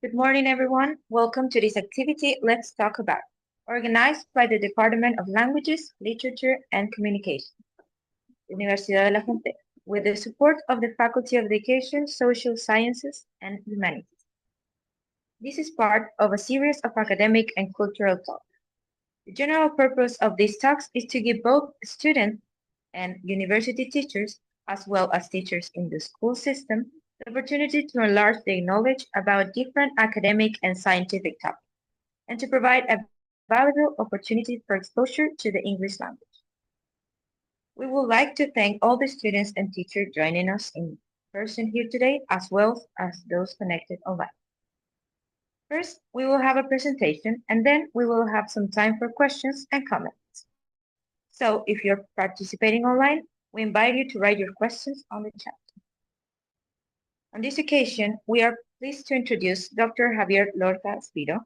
Good morning, everyone. Welcome to this activity, Let's Talk About, organized by the Department of Languages, Literature, and Communication, Universidad de la Frontera, with the support of the Faculty of Education, Social Sciences, and Humanities. This is part of a series of academic and cultural talks. The general purpose of these talks is to give both students and university teachers, as well as teachers in the school system, the opportunity to enlarge their knowledge about different academic and scientific topics, and to provide a valuable opportunity for exposure to the English language. We would like to thank all the students and teachers joining us in person here today, as well as those connected online. First, we will have a presentation, and then we will have some time for questions and comments. So if you're participating online, we invite you to write your questions on the chat. On this occasion, we are pleased to introduce Dr. Javier Lorca Spiro.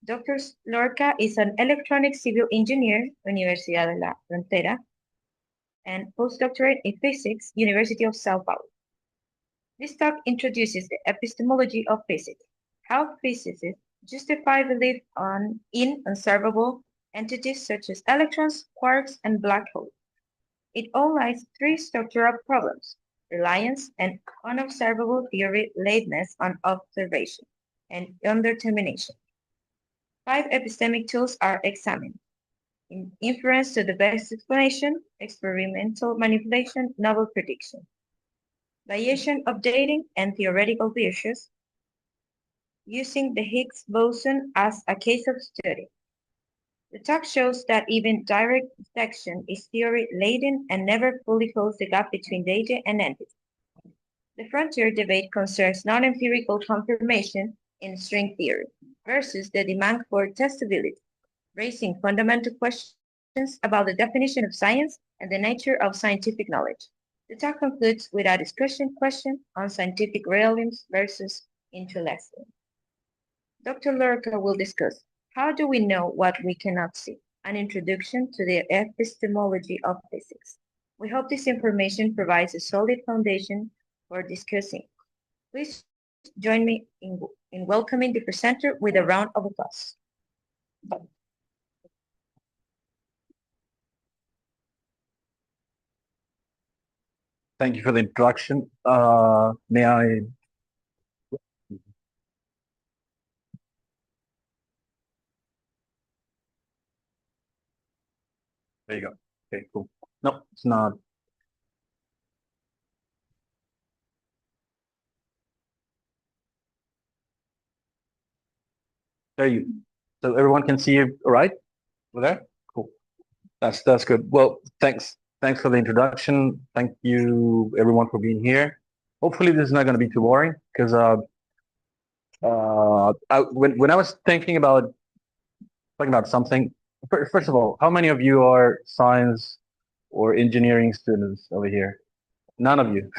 Dr. Lorca is an electronic civil engineer, Universidad de la Frontera, and postdoctorate in physics, University of Sao Paulo. This talk introduces the epistemology of physics, how physicists justify belief in observable entities such as electrons, quarks, and black holes. It outlines three structural problems: reliance and unobservable theory, lateness on observation, and indetermination. 5 epistemic tools are examined: inference to the best explanation, experimental manipulation, novel prediction, Bayesian updating, and theoretical virtues, using the Higgs boson as a case of study. The talk shows that even direct detection is theory-laden and never fully closes the gap between data and entities. The frontier debate concerns non-empirical confirmation in string theory versus the demand for testability, raising fundamental questions about the definition of science and the nature of scientific knowledge. The talk concludes with a discussion question on scientific realism versus intellectualism. Dr. Lorca will discuss how do we know what we cannot see, an introduction to the epistemology of physics. We hope this information provides a solid foundation for discussing. Please join me in welcoming the presenter with a round of applause. Thank you for the introduction. May I? There you go. Okay, cool. No, it's not. There you. So everyone can see you, all right? Over there? Cool. That's good. Well, thanks for the introduction. Thank you everyone for being here. Hopefully this is not going to be too boring because when I was thinking about talking about something, first of all, how many of you are science or engineering students over here? None of you.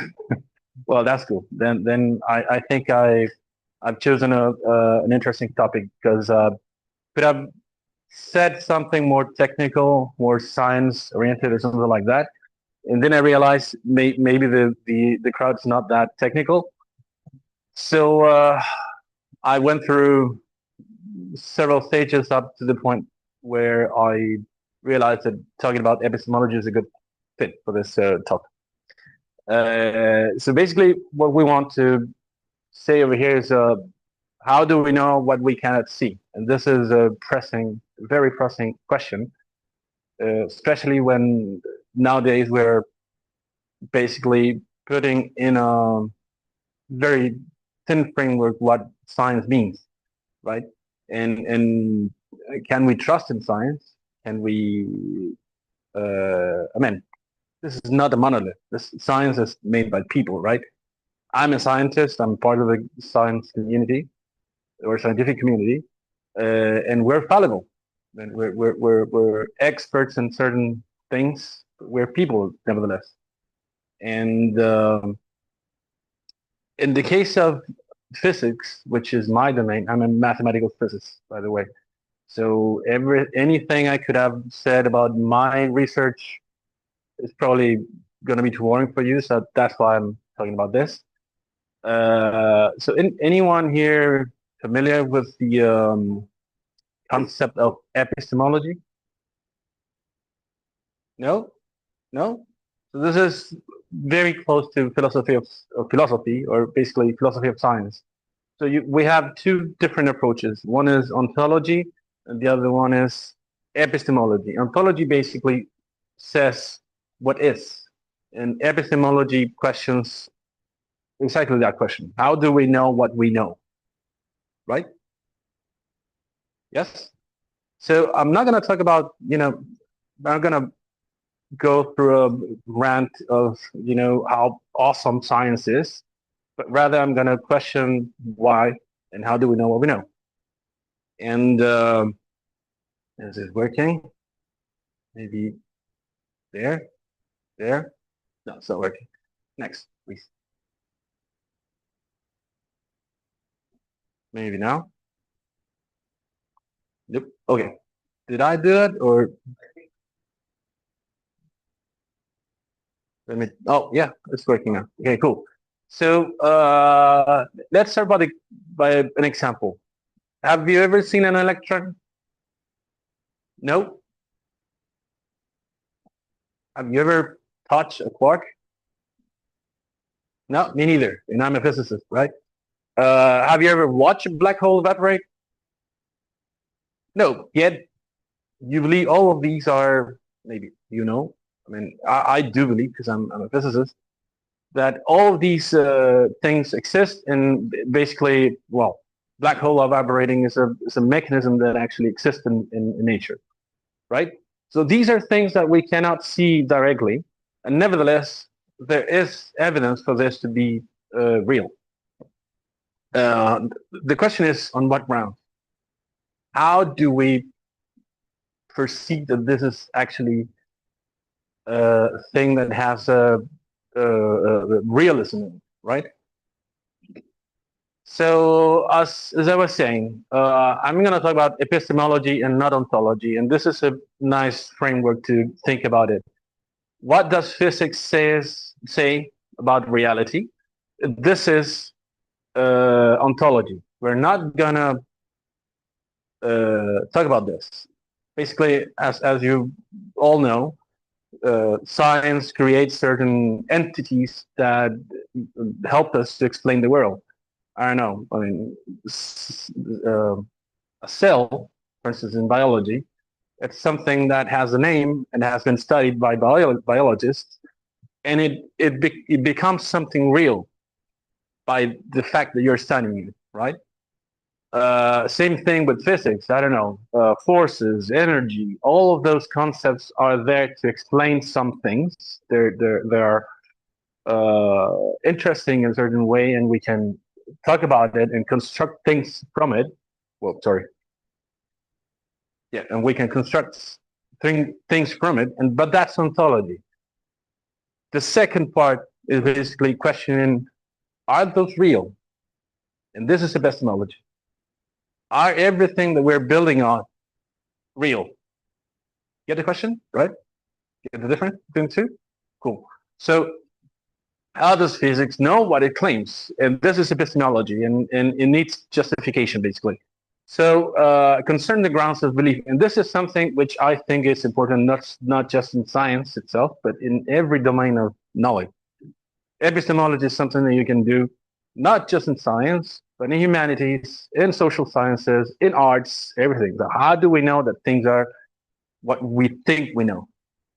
Well, that's cool. Then I think I've chosen an interesting topic because could have said something more technical, more science oriented, or something like that. And then I realized maybe the crowd's not that technical. So I went through several stages up to the point where I realized that talking about epistemology is a good fit for this talk. So basically, what we want to say over here is how do we know what we cannot see? And this is a very pressing question, especially when nowadays we're basically putting in a very thin framework what science means, right? And can we trust in science? Can we? I mean, this is not a monolith. This science is made by people, right? I'm a scientist. I'm part of the science community or scientific community, and we're fallible. And we're experts in certain things. We're people, nevertheless. And in the case of physics, which is my domain, I'm a mathematical physicist, by the way. So anything I could have said about my research is probably going to be too boring for you. So that's why I'm talking about this. So anyone here familiar with the concept of epistemology? No? No? So this is very close to philosophy, or basically philosophy of science. So we have two different approaches. One is ontology, and the other one is epistemology. Ontology basically says what is, and epistemology questions exactly that question. How do we know what we know? Right? Yes? So I'm not going to talk about, I'm going to go through a rant of, how awesome science is, but rather I'm going to question why and how do we know what we know. And is it working? Maybe there, there. No, it's not working. Next, please. Maybe now. Yep. Okay. Did I do it or let me? Oh, yeah, it's working now. Okay, cool. So let's start by an example. Have you ever seen an electron? No. Have you ever touched a quark? No, me neither. And I'm a physicist, right? Have you ever watched a black hole evaporate? No. Yet you believe all of these are maybe I mean, I do believe because I'm a physicist that all of these things exist, and basically, well, black hole evaporating is a mechanism that actually exists in nature, right? So these are things that we cannot see directly, and nevertheless, there is evidence for this to be real. The question is on what ground? How do we perceive that this is actually a thing that has a realism, right? So, as I was saying, I'm going to talk about epistemology and not ontology, and this is a nice framework to think about it. What does physics say about reality? This is ontology. We're not going to talk about this. Basically, as you all know, science creates certain entities that help us to explain the world. I don't know. I mean, a cell, for instance, in biology, it's something that has a name and has been studied by biologists, and it becomes something real by the fact that you're studying it, right? Same thing with physics. I don't know, forces, energy, all of those concepts are there to explain some things. They're interesting in a certain way, and we can talk about it and construct things from it. Well, sorry. Yeah, and we can construct things from it, but that's ontology. The second part is basically questioning: are those real? And this is epistemology. Are everything that we're building on real. Get the question, right? Get the difference between the two? Cool. So how does physics know what it claims? And this is epistemology, and it needs justification, basically. So concern the grounds of belief. And this is something which I think is important, not just in science itself, but in every domain of knowledge. Epistemology is something that you can do not just in science, but in humanities, in social sciences, in arts, everything. So how do we know that things are what we think we know?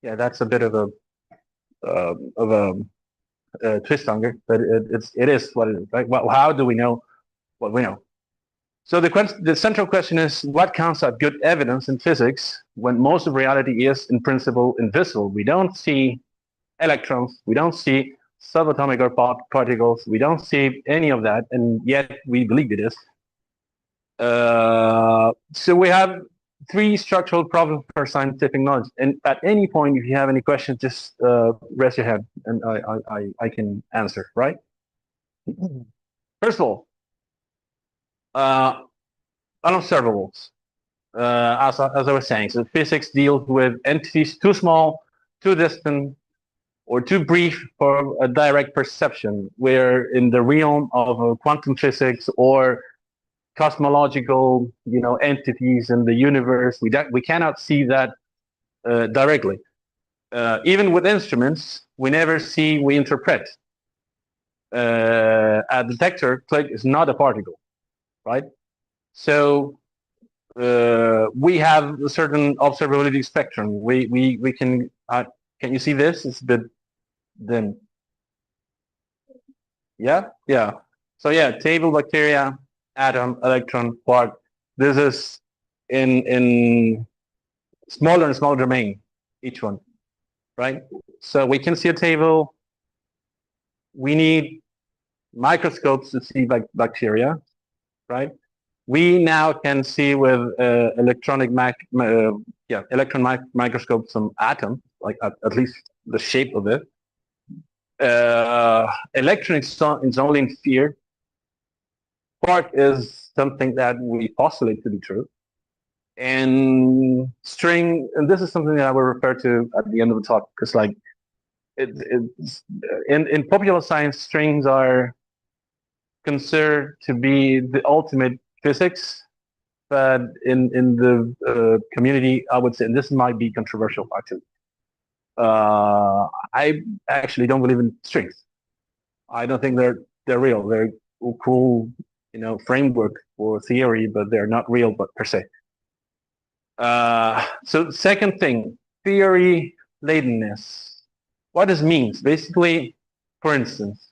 Yeah, that's a bit of a twist on it, but it is what it is. Right? Well, how do we know what we know? So the central question is, what counts as good evidence in physics when most of reality is, in principle, invisible? We don't see electrons, we don't see subatomic or particles, we don't see any of that, and yet we believe it is. So we have three structural problems for scientific knowledge. And at any point, if you have any questions, just raise your hand, and I can answer. Right? First of all, uh, unobservables. As I was saying, so physics deals with entities too small, too distant, or too brief for a direct perception. Where in the realm of quantum physics or cosmological, entities in the universe, we cannot see that directly. Even with instruments, we never see, we interpret. A detector click is not a particle, right? So we have a certain observability spectrum. We can you see this? It's a bit dim. Yeah. So yeah, table, bacteria, atom, electron, quark. This is in smaller and smaller domain, each one, right? So we can see a table. We need microscopes to see bacteria, right? We now can see with electron microscope some atom, like at least the shape of it. Electron is only in sphere. Quark is something that we postulate to be true. And string, and this is something that I will refer to at the end of the talk, because like in popular science, strings are considered to be the ultimate physics, but in the community, I would say, and this might be controversial actually. I actually don't believe in strings. I don't think they're real. They're a cool, framework for theory, but they're not real, but per se. So second thing, theory latentness. What this means, basically, for instance,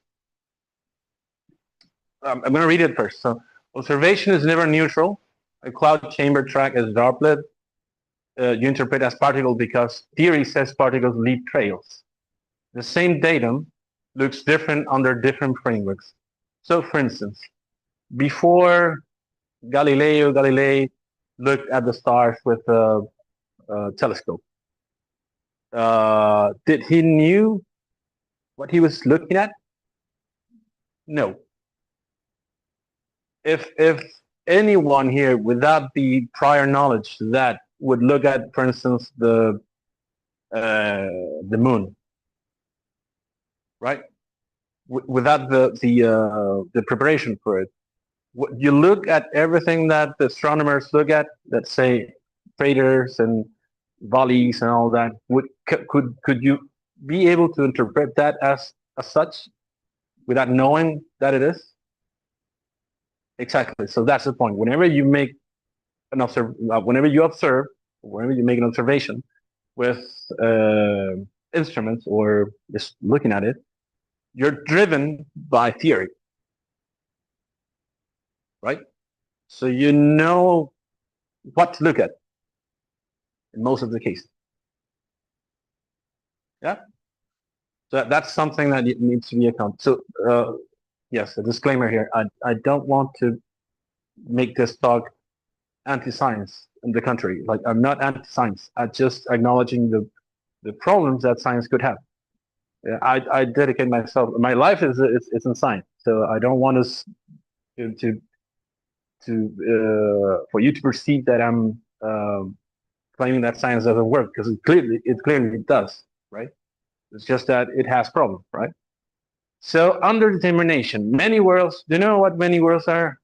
I'm going to read it first. So observation is never neutral. A cloud chamber track as droplet. You interpret as particle because theory says particles leave trails. The same datum looks different under different frameworks. So for instance, before Galileo Galilei looked at the stars with a telescope, did he knew what he was looking at? No. If anyone here without the prior knowledge to that would look at, for instance, the moon, right? Without the preparation for it, you look at everything that the astronomers look at, let's say craters and valleys and all that. Could you be able to interpret that as such without knowing that it is? Exactly. So that's the point. Whenever you make whenever you observe, whenever you make an observation with instruments or just looking at it, you're driven by theory, right? So you know what to look at in most of the cases. Yeah. So that's something that needs to be accounted. So yes, a disclaimer here. I don't want to make this talk anti-science in the country. Like I'm not anti-science. I'm just acknowledging the problems that science could have. I dedicate myself. My life is in science, so I don't want us to for you to perceive that I'm claiming that science doesn't work, because it clearly does, right? It's just that it has problems, right? So underdetermination, many worlds. Do you know what many worlds are?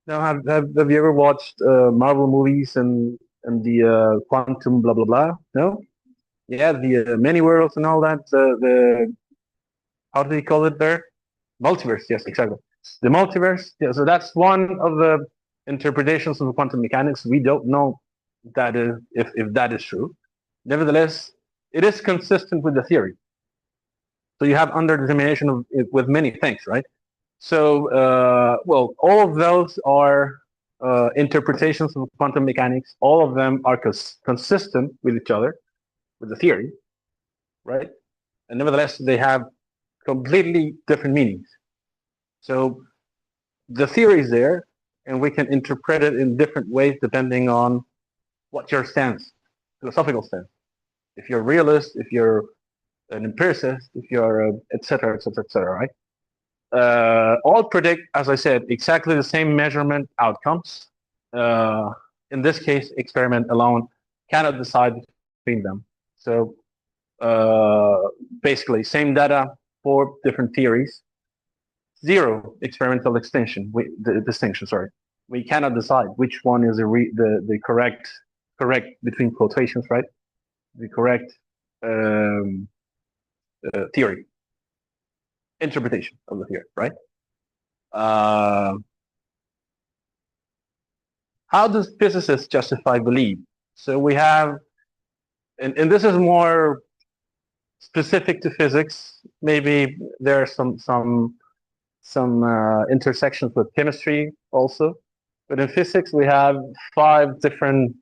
Now, have you ever watched Marvel movies and the quantum blah blah blah? No, yeah, the many worlds and all that. The how do they call it there? Multiverse. Yes, exactly. The multiverse. Yeah, so that's one of the interpretations of quantum mechanics. We don't know that is if that is true. Nevertheless, it is consistent with the theory. So you have underdetermination of, with many things, right? So, well, all of those are interpretations of quantum mechanics. All of them are consistent with each other, with the theory, right? And nevertheless, they have completely different meanings. So the theory is there, and we can interpret it in different ways depending on what your stance, philosophical stance. If you're a realist, if you're an empiricist, if you're a et cetera, et cetera, et cetera, right? All predict, as I said, exactly the same measurement outcomes. In this case, experiment alone cannot decide between them. So basically, same data, for different theories. Zero experimental the distinction. Sorry, we cannot decide which one is the correct between quotations, right? The correct um, theory interpretation of the theory, right? Uh, how does physicists justify belief? So we have, and this is more specific to physics. Maybe there are some intersections with chemistry also, but in physics we have 5 different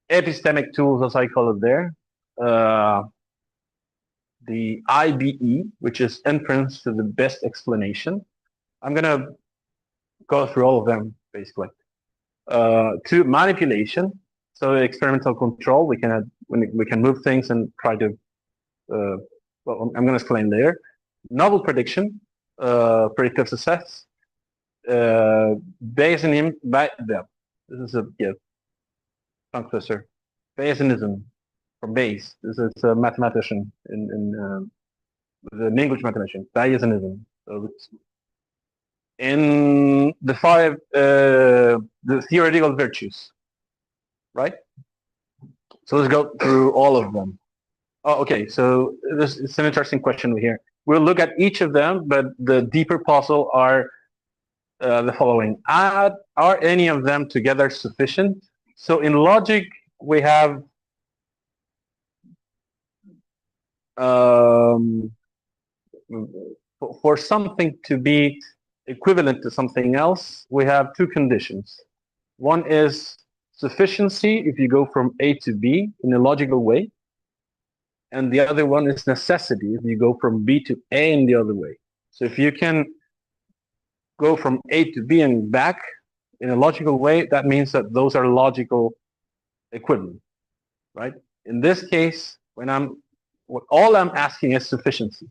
epistemic tools, as I call it there. The IBE, which is inference to the best explanation. I'm gonna go through all of them basically. To manipulation, so experimental control, we can move things and try to. Well, I'm going to explain later. Novel prediction, predictive success, Bayesianism. This is a tongue twister. Bayesianism from Bayes. This is a mathematician an English mathematician. Bayesianism. So in the 5 the theoretical virtues, right? So let's go through all of them. Oh, okay. So this it's an interesting question here. We'll look at each of them, but the deeper puzzle are the following: are any of them together sufficient? So in logic, we have um, for something to be equivalent to something else, we have 2 conditions. One is sufficiency if you go from A to B in a logical way, and the other one is necessity if you go from B to A in the other way. So if you can go from A to B and back in a logical way, that means that those are logical equivalent, right? In this case, all I'm asking is sufficiency,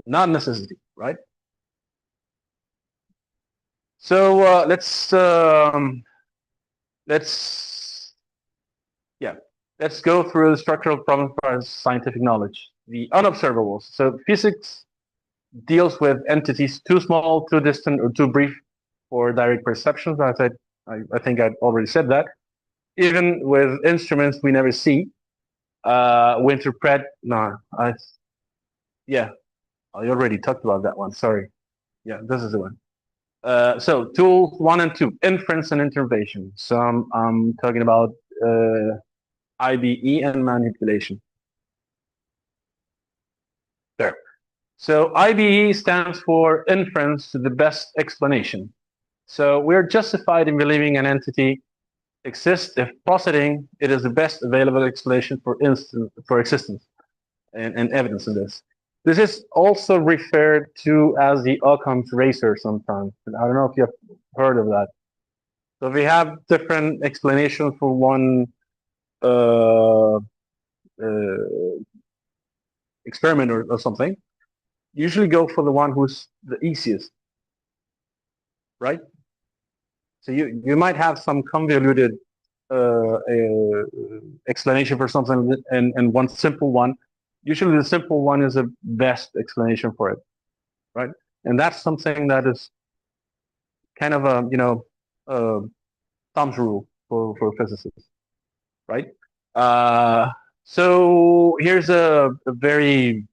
not necessity, right? So let's go through the structural problems for scientific knowledge. The unobservables. So physics deals with entities too small, too distant, or too brief for direct perception. I think I already said that. Even with instruments we never see, we interpret. No, yeah, I already talked about that one. Sorry. Yeah, this is the one. So tools 1 and 2, inference and intervention. So I'm talking about IBE and manipulation. There. So IBE stands for inference to the best explanation. So we're justified in believing an entity exists if positing it is the best available explanation for existence and evidence in this. This is also referred to as the Occam's razor sometimes. I don't know if you have heard of that. So we have different explanations for one experiment or something. Usually go for the one who's the easiest, right? So you might have some convoluted explanation for something and one simple one, usually the simple one is the best explanation for it, right? And that's something that is kind of a a thumbs rule for physicists, right? Uh, so here's a very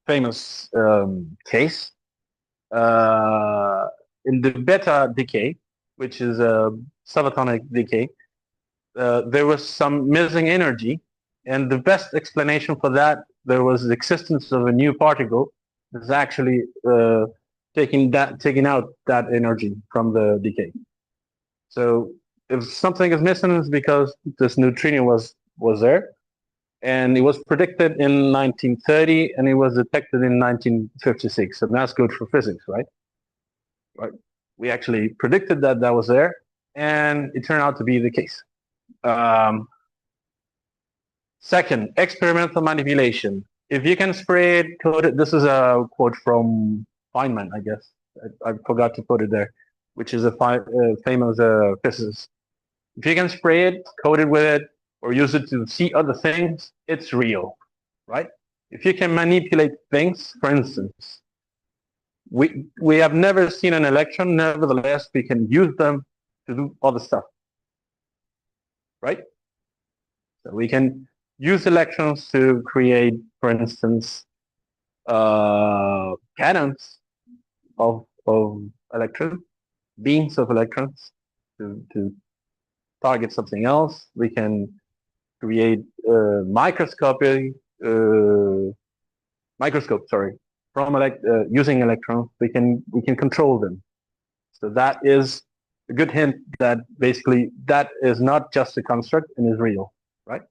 famous case uh, in the beta decay, which is a subatomic decay. There was some missing energy, and the best explanation for that, there was the existence of a new particle that's actually taking out that energy from the decay. So if something is missing, it's because this neutrino was there, and it was predicted in 1930, and it was detected in 1956, and that's good for physics, right? Right. We actually predicted that that was there, and it turned out to be the case. Um, Second, experimental manipulation. If you can spread code, this is a quote from Feynman, I guess. I forgot to put it there, which is a famous physicist. If you can spray it, coat it with it, or use it to see other things, it's real, right? If you can manipulate things, for instance, we have never seen an electron, nevertheless, we can use them to do other stuff, right? So we can use electrons to create, for instance, cannons of electrons, beams of electrons to target something else. We can create microscope, sorry, from using electrons. We can control them. So that is a good hint that basically that is not just a construct and is real, right?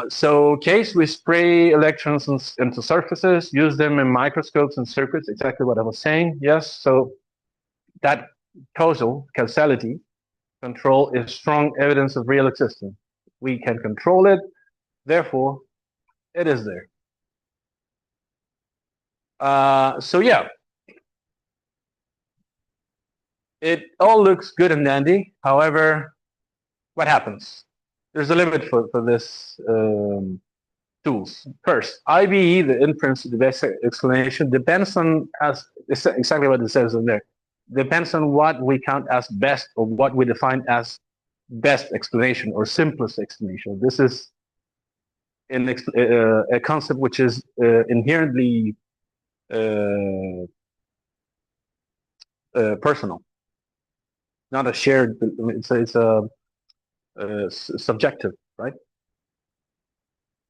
So case we spray electrons into surfaces, use them in microscopes and circuits, exactly what I was saying. Yes, so that causality control is strong evidence of real existence. We can control it, therefore it is there. So yeah, it all looks good and dandy. However, what happens? There's a limit for this tools. First, IBE, the inference, the best explanation, depends on exactly what it says in there. Depends on what we count as best or what we define as best explanation or simplest explanation. This is a concept which is inherently personal, not a shared. It's a subjective, right?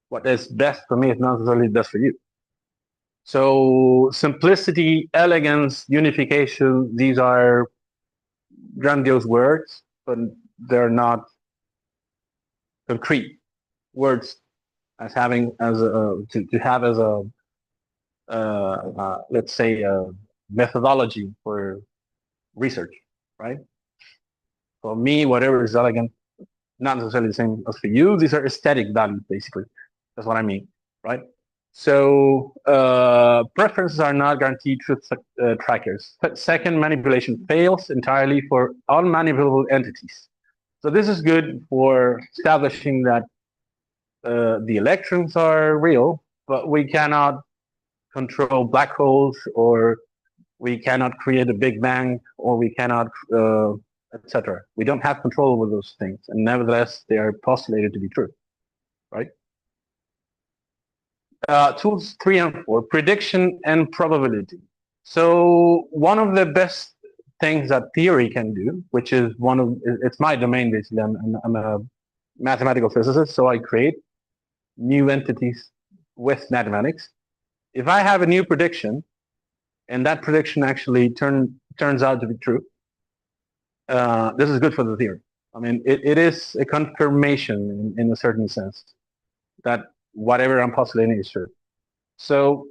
What is best for me is not necessarily best for you. So simplicity, elegance, unification, these are grandiose words, but they're not concrete words as having as to have as a let's say a methodology for research, right? For me, whatever is elegant, not necessarily the same as for you. These are aesthetic values, basically. That's what I mean, right? So preferences are not guaranteed truth trackers. Second, manipulation fails entirely for unmanipulable entities. So this is good for establishing that the electrons are real, but we cannot control black holes, or we cannot create a Big Bang, or we cannot, etc. We don't have control over those things, and nevertheless, they are postulated to be true, right? Tools 3 and 4, prediction and probability. So one of the best things that theory can do, which is it's my domain basically. I'm a mathematical physicist, so I create new entities with mathematics. If I have a new prediction, and that prediction actually turns out to be true, this is good for the theory. I mean, it is a confirmation in a certain sense that whatever I'm postulating is true. So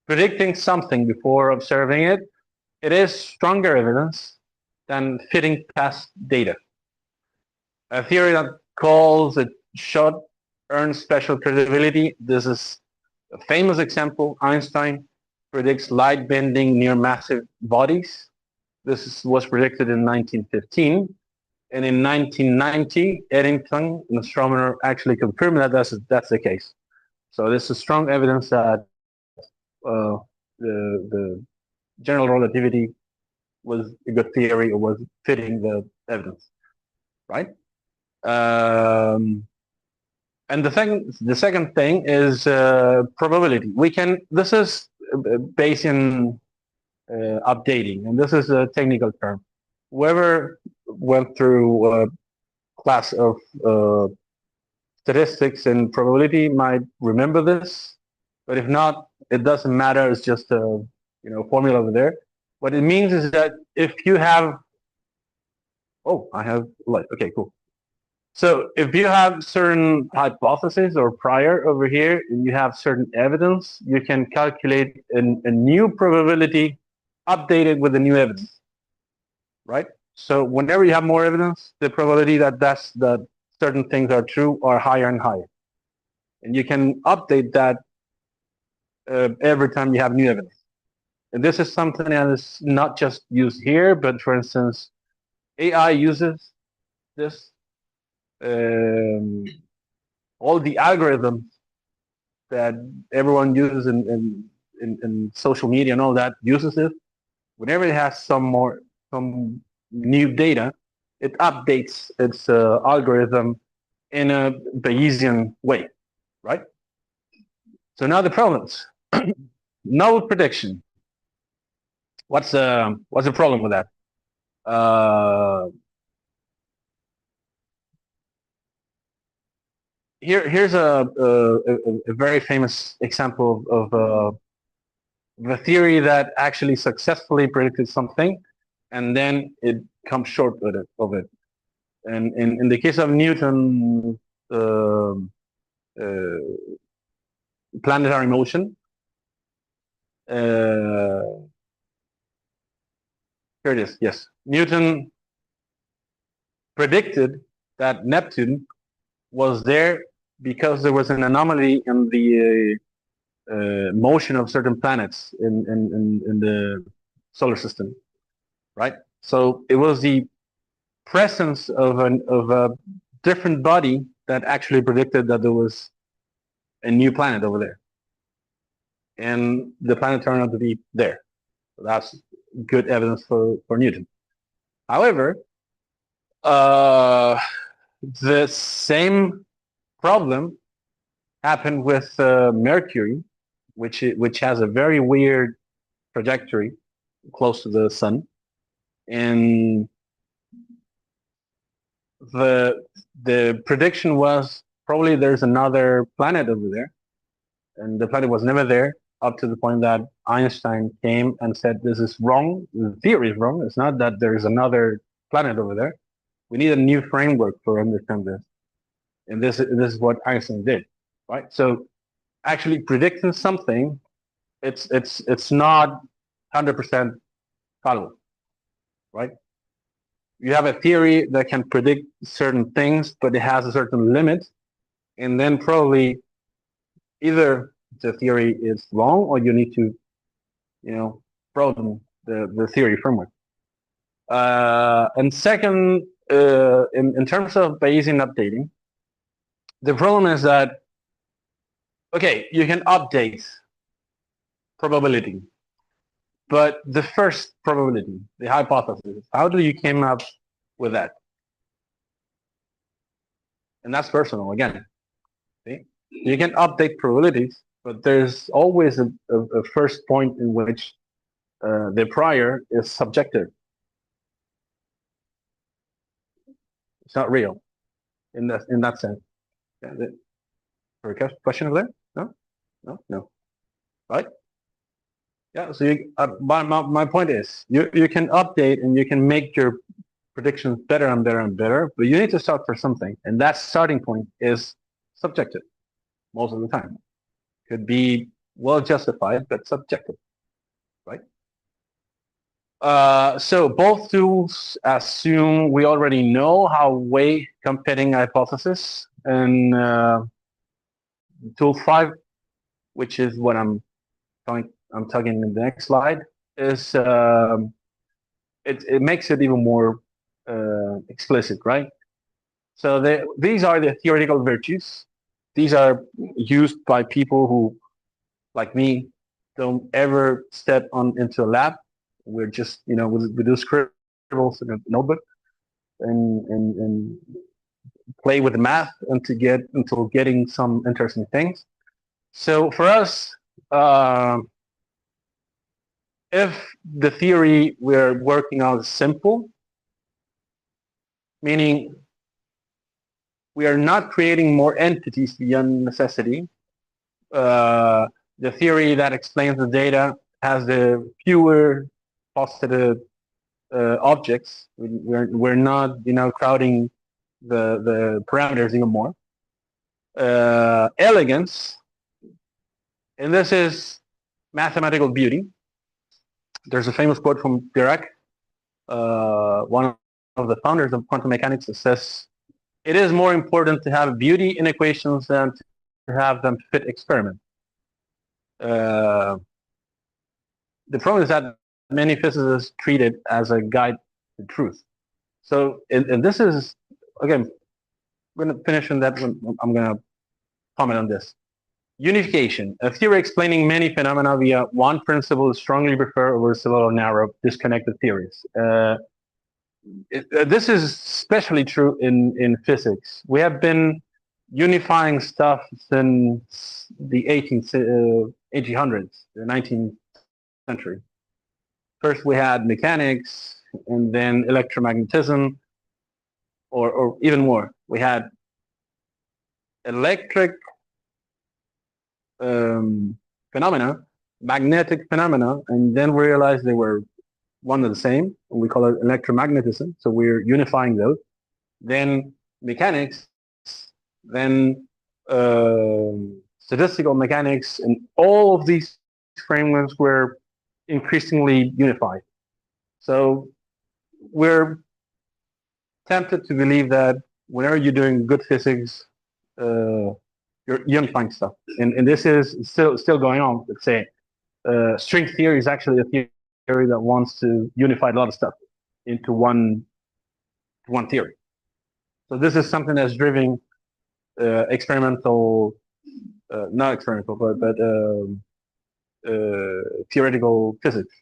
predicting something before observing it, it is stronger evidence than fitting past data. A theory that calls it shot earns special credibility. This is a famous example. Einstein predicts light bending near massive bodies. was predicted in 1915. And in 1990, Eddington, an astronomer, actually confirmed that that's the case. So this is strong evidence that the general relativity was a good theory or was fitting the evidence, right? Um, and the second thing is probability. This is Bayesian updating, and this is a technical term. Whoever went through a class of statistics and probability might remember this, but if not, it doesn't matter. It's just a formula over there. What it means is that if you have, oh, I have light. Okay, cool. So if you have certain hypotheses or prior over here, and you have certain evidence, you can calculate a new probability updated with the new evidence, right? So whenever you have more evidence, the probability that certain things are true are higher and higher. And you can update that every time you have new evidence. And this is something that is not just used here, but for instance, AI uses this. All the algorithms that everyone uses in social media and all that uses it. Whenever it has some new data, it updates its algorithm in a Bayesian way, right? So now the problems. Null prediction. What's the problem with that? Here's a very famous example of the theory that actually successfully predicted something, and then it comes short of it. And in the case of Newton, uh, planetary motion, here it is. Yes, Newton predicted that Neptune was there because there was an anomaly in the motion of certain planets in the solar system, right? So it was the presence of a different body that actually predicted that there was a new planet over there, and the planet turned out to be there. So that's good evidence for Newton. However, the same problem happened with Mercury, which has a very weird trajectory close to the sun, and the prediction was probably there's another planet over there, and the planet was never there up to the point that Einstein came and said this is wrong. The theory is wrong. It's not that there is another planet over there. We need a new framework for understand this, and this is what Einstein did, right? So actually predicting something, it's not 100% fallible, right? You have a theory that can predict certain things, but it has a certain limit, and then probably either the theory is wrong or you need to, broaden the theory framework. And second, in terms of Bayesian updating, the problem is that, okay, you can update probability, but the first probability, the hypothesis, how do you came up with that? And that's personal again. See? You can update probabilities, but there's always a first point in which the prior is subjective. It's not real in that sense. Yeah, for a question over there? No. Right? Yeah. So my point is, you can update and you can make your predictions better and better and better, but you need to start for something, and that starting point is subjective most of the time. Could be well justified, but subjective, right? So both tools assume we already know how weigh competing hypotheses, and tool 5, which is what I'm talking in the next slide, is it makes it even more explicit, right? So these are the theoretical virtues. These are used by people who, like me, don't ever step on into a lab. We're just, we do scribbles in a notebook and play with the math until getting some interesting things. So for us, uh, if the theory we're working on is simple, meaning we are not creating more entities beyond necessity. Uh, the theory that explains the data has the fewer positive objects. We're not, crowding the parameters even more. Elegance, and this is mathematical beauty. There's a famous quote from Dirac, one of the founders of quantum mechanics, that says, "It is more important to have beauty in equations than to have them fit experiment." Uh, the problem is that many physicists treat it as a guide to truth. So, and this is, again, I'm going to finish on that when I'm going to comment on this. Unification. A theory explaining many phenomena via one principle is strongly preferred over several narrow, disconnected theories. This is especially true in physics. We have been unifying stuff since the 1800s, the 19th century. First, we had mechanics, and then electromagnetism, or even more. We had electric phenomena, magnetic phenomena, and then we realized they were one and the same, and we call it electromagnetism. So we're unifying those. Then mechanics, then statistical mechanics, and all of these frameworks were increasingly unified. So we're tempted to believe that whenever you're doing good physics, you're unifying stuff, and this is still going on. Let's say string theory is actually a theory that wants to unify a lot of stuff into one theory. So this is something that's driving experimental, not experimental, theoretical physics,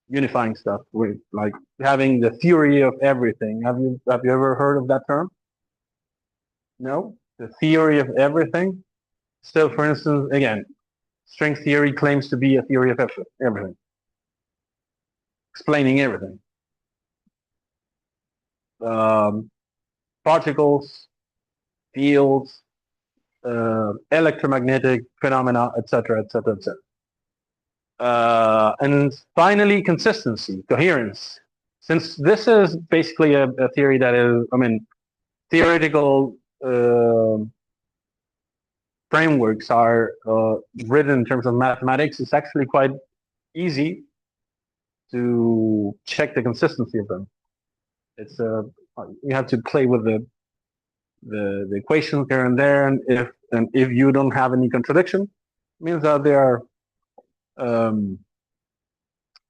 unifying stuff with like having the theory of everything. Have you ever heard of that term? No, the theory of everything. So, for instance, again, string theory claims to be a theory of everything, explaining everything. Um, Particles, fields, electromagnetic phenomena, etc., etc., etc. And finally, consistency, coherence. Since this is basically a theory that is, theoretical frameworks are written in terms of mathematics, it's actually quite easy to check the consistency of them. It's you have to play with the equations here and there, and if you don't have any contradiction, it means that they are um,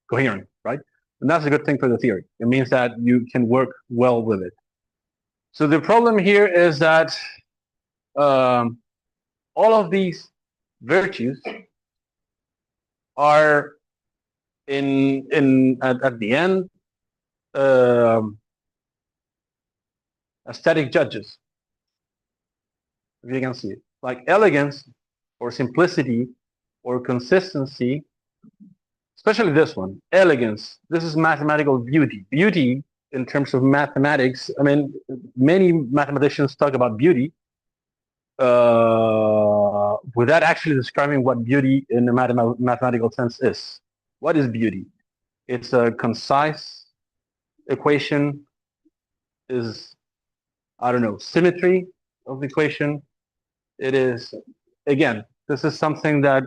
coherent, right? And that's a good thing for the theory. It means that you can work well with it. So the problem here is that um, all of these virtues are at the end um, aesthetic judges, if you can see it. Like elegance or simplicity or consistency, especially this one, elegance. This is mathematical beauty. Beauty in terms of mathematics, many mathematicians talk about beauty without actually describing what beauty in a mathematical sense is. What is beauty? It's a concise equation, is, I don't know, symmetry of the equation. It is, again, this is something that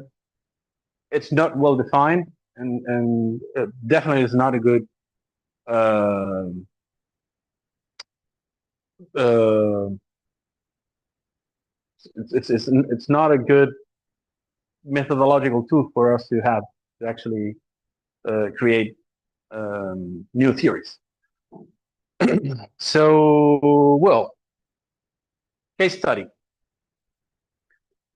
it's not well defined, and it definitely is not a good uh, uh, it's not a good methodological tool for us to have to actually create new theories. So, well, case study.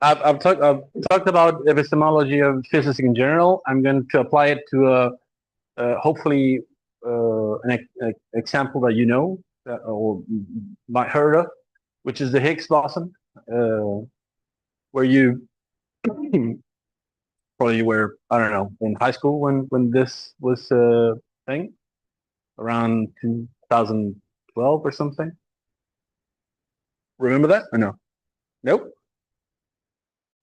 I've talked about epistemology of physics in general. I'm going to apply it to hopefully an example that you know or might heard of, which is the Higgs boson, where you probably were, I don't know, in high school when this was a thing around 2012 or something. Remember that or no? Nope.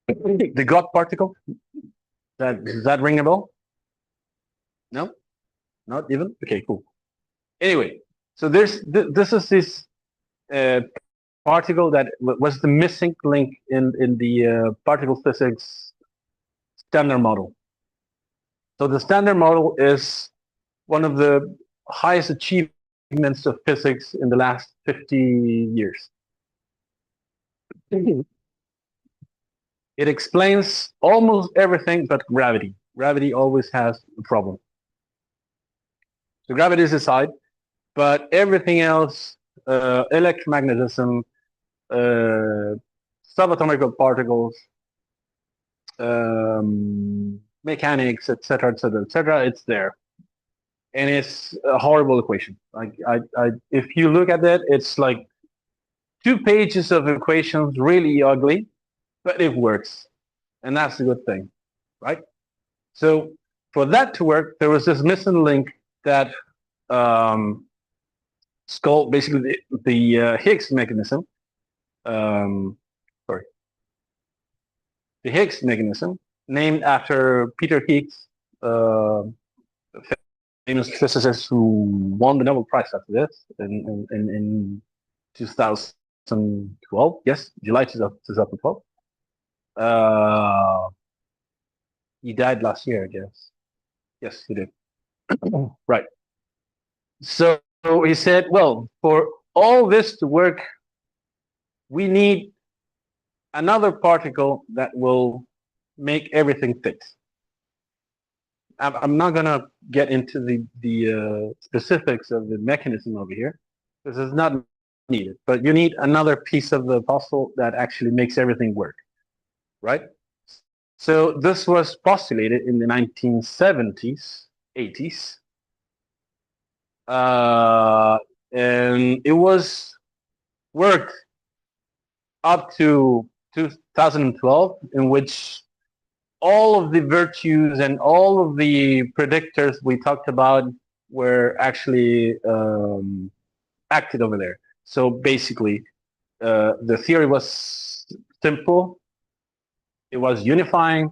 The God particle. Does that ring a bell? No, not even. Okay, cool. Anyway, so this is this uh, particle that was the missing link in the particle physics standard model. So the standard model is one of the highest achievements of physics in the last 50 years. It explains almost everything but gravity. Gravity always has a problem. So gravity is aside, but everything else, electromagnetism, uh, subatomic particles, mechanics, etc., etc., etc., it's there, and it's a horrible equation. Like if you look at it, it's like 2 pages of equations, really ugly, but it works, and that's a good thing, right? So for that to work, there was this missing link that it's called basically the Higgs mechanism. Um, sorry, the Higgs mechanism, named after Peter Higgs, uh, famous physicist who won the Nobel Prize after this in 2012. Yes, July 2012. Uh, he died last year, I guess. Yes, he did. Right. So he said, well, for all this to work, we need another particle that will make everything fit. I'm not gonna get into the specifics of the mechanism over here. This is not needed, but you need another piece of the puzzle that actually makes everything work, right? So this was postulated in the 1970s, 80s, and it was worked up to 2012, in which all of the virtues and all of the predictors we talked about were actually acted over there. So basically, the theory was simple. It was unifying.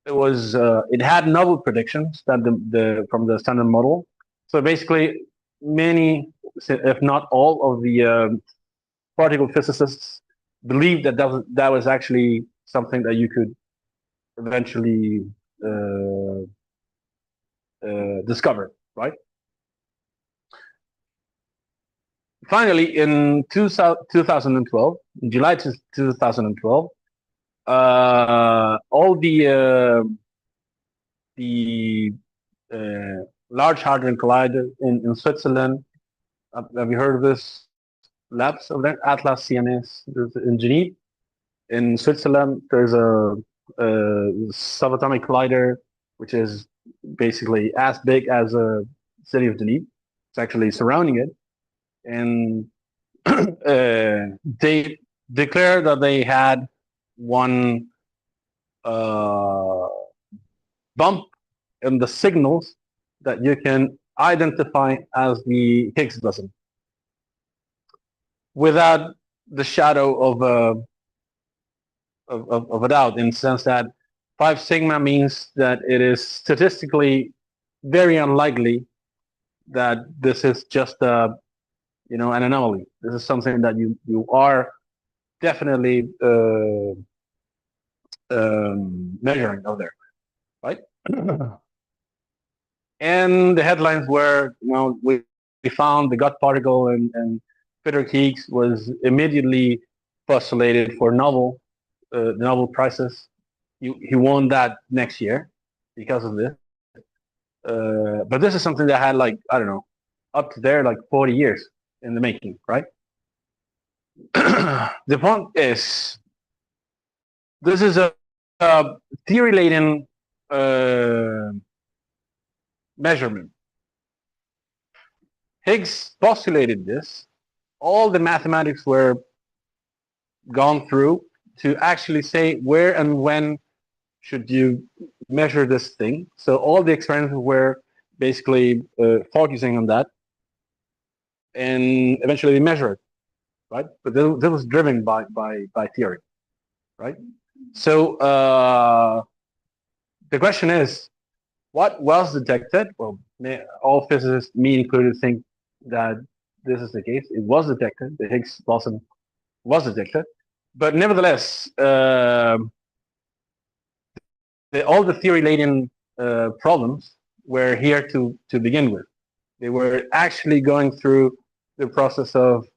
It had novel predictions that the from the standard model. So basically, many, if not all, of the particle physicists believed that that was actually something that you could eventually uh, discover, right? Finally, in 2012, in July 2012, all the Large Hadron Collider in Switzerland. Have you heard of this labs over there? Atlas CNS in Geneva. In Switzerland, there's a subatomic collider, which is basically as big as a city of Geneva. It's actually surrounding it, and they declared that they had one uh, bump in the signals that you can identify as the Higgs boson without the shadow of a doubt, in the sense that 5 sigma means that it is statistically very unlikely that this is just an anomaly. This is something that you are definitely measuring out there, right? And the headlines were, we found the God particle, and Frederick Higgs was immediately postulated for the Nobel prizes. He won that next year because of this. But this is something that had like, I don't know, up to there like 40 years in the making, right? The point is, this is a theory-laden uh, measurement. Higgs postulated this. All the mathematics were gone through to actually say where and when should you measure this thing. So all the experiments were basically focusing on that, and eventually they measure it, right? But that was driven by theory, right? So the question is, what was detected? Well, all physicists, me included, think that this is the case. It was detected. The Higgs boson was detected, but nevertheless, all the theory-laden problems were here to begin with. They were actually going through the process of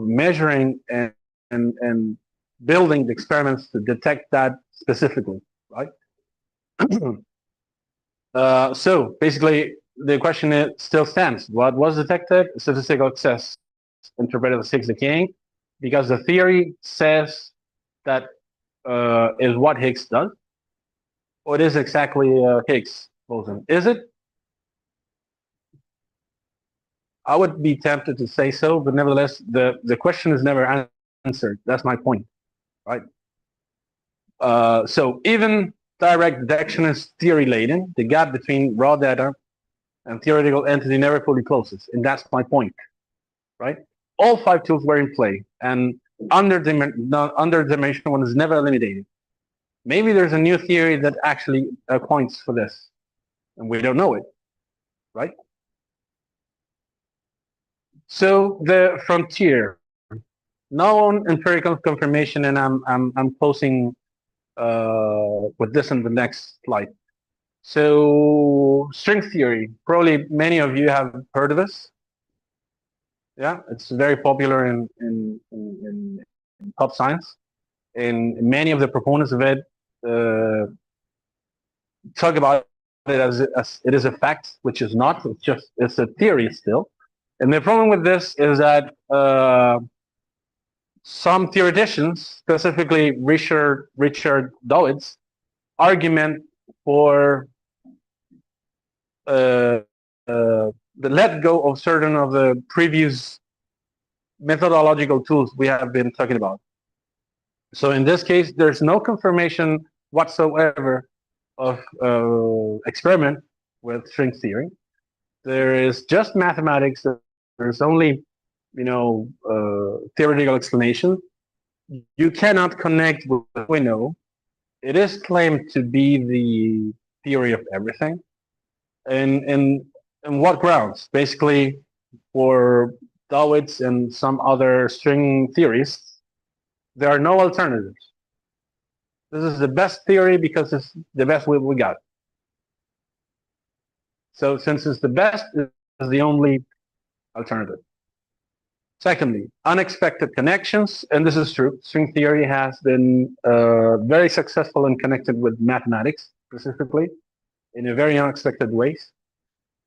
measuring and building the experiments to detect that specifically, right? So basically, the question still stands: what was detected? Statistical success interpreted as Higgs decaying, because the theory says that is what Higgs does. What is exactly Higgs boson? Is it? I would be tempted to say so, but nevertheless, the question is never answered. That's my point, right? So even direct detection is theory-laden. The gap between raw data and theoretical entity never fully closes, and that's my point, right? All five tools were in play, and underdimensional one is never eliminated. Maybe there's a new theory that actually points for this, and we don't know it, right? So the frontier, known empirical confirmation, and I'm posing with this in the next slide. So string theory, probably many of you have heard of this. Yeah, it's very popular in pop science, and many of the proponents of it talk about it as it is a fact, which is not. It's a theory still. And the problem with this is that some theoreticians, specifically Richard Dawid's argument for the let go of certain of the previous methodological tools we have been talking about. So in this case, there's no confirmation whatsoever of experiment with string theory. There is just mathematics. There's only, theoretical explanation. You cannot connect with what we know. It is claimed to be the theory of everything. And what grounds? Basically, for Dawits and some other string theorists, there are no alternatives. This is the best theory because it's the best we got. So since it's the best, it's the only alternative. Secondly, unexpected connections, and this is true. String theory has been very successful and connected with mathematics, specifically, in a very unexpected ways.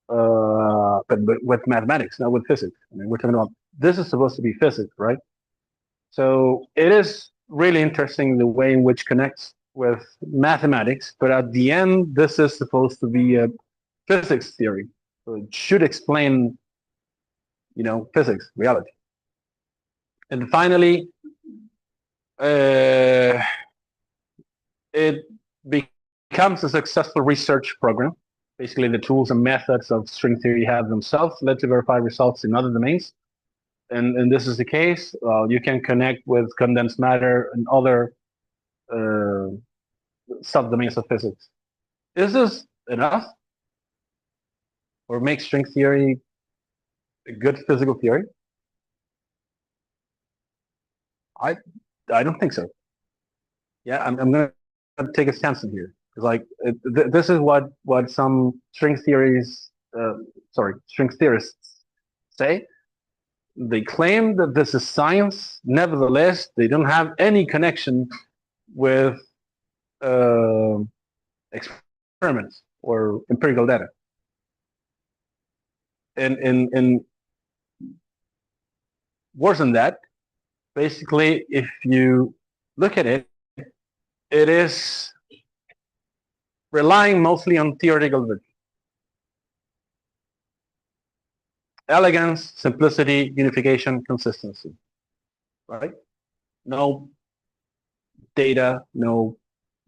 But with mathematics, not with physics. I mean, we're talking about, this is supposed to be physics, right? So it is really interesting the way in which connects with mathematics, but at the end, this is supposed to be a physics theory. So it should explain, physics, reality. And finally, it becomes a successful research program. Basically, the tools and methods of string theory have themselves led to verify results in other domains. And this is the case. You can connect with condensed matter and other subdomains of physics. Is this enough? Or make string theory a good physical theory? I don't think so. Yeah, I'm going to take a stance in here. Like this is what some string theorists say. They claim that this is science. Nevertheless, they don't have any connection with experiments or empirical data. in worse than that, basically, if you look at it, it is relying mostly on theoretical virtue. Elegance, simplicity, unification, consistency, right? No data, no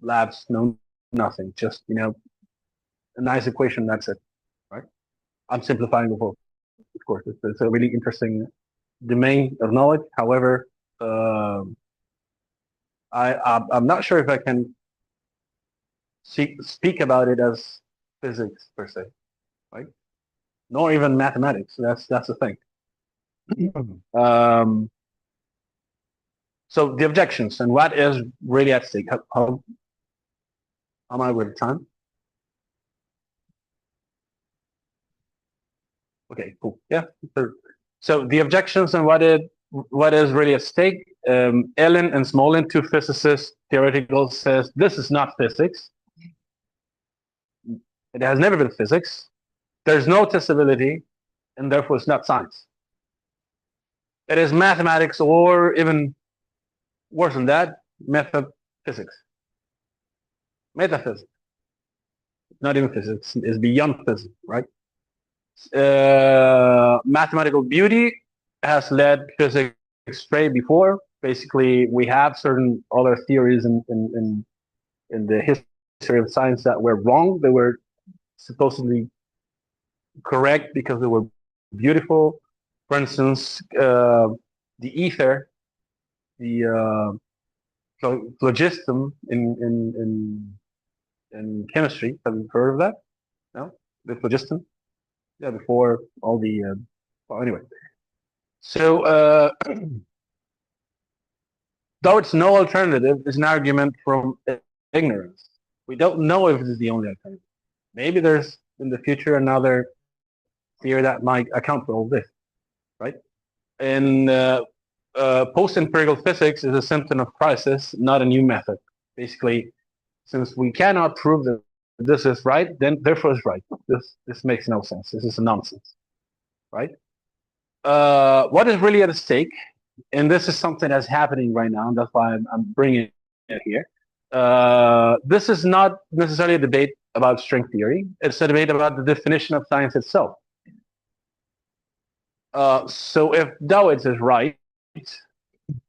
labs, no nothing. Just, a nice equation, that's it, right? I'm simplifying the whole, of course. It's a really interesting domain of knowledge. However, I'm not sure if I can speak about it as physics per se, right? Nor even mathematics. That's the thing. Um, so the objections and what is really at stake. How am I with time? Okay, cool. Yeah. So the objections and what is really at stake. Ellen and Smolin, two physicists, theoretical, says this is not physics. It has never been physics. There's no testability, and therefore it's not science. It is mathematics, or even worse than that, metaphysics. Metaphysics. Not even physics. It's beyond physics, right? Mathematical beauty has led physics astray before. Basically, we have certain other theories in the history of science that were wrong. They were supposedly correct because they were beautiful. For instance, the ether, the phlogiston in chemistry. Have you heard of that? No, the phlogiston. Yeah, before all the. Well, anyway, so though it's no alternative, it's an argument from ignorance. We don't know if this is the only alternative. Maybe there's in the future another theory that might account for all this, right? And post-empirical physics is a symptom of crisis, not a new method. Basically, since we cannot prove that this is right, then therefore it's right. This makes no sense. This is a nonsense, right? What is really at stake, and this is something that's happening right now, and that's why I'm bringing it here. This is not necessarily a debate about string theory. It's a debate about the definition of science itself. So if Dawits is right,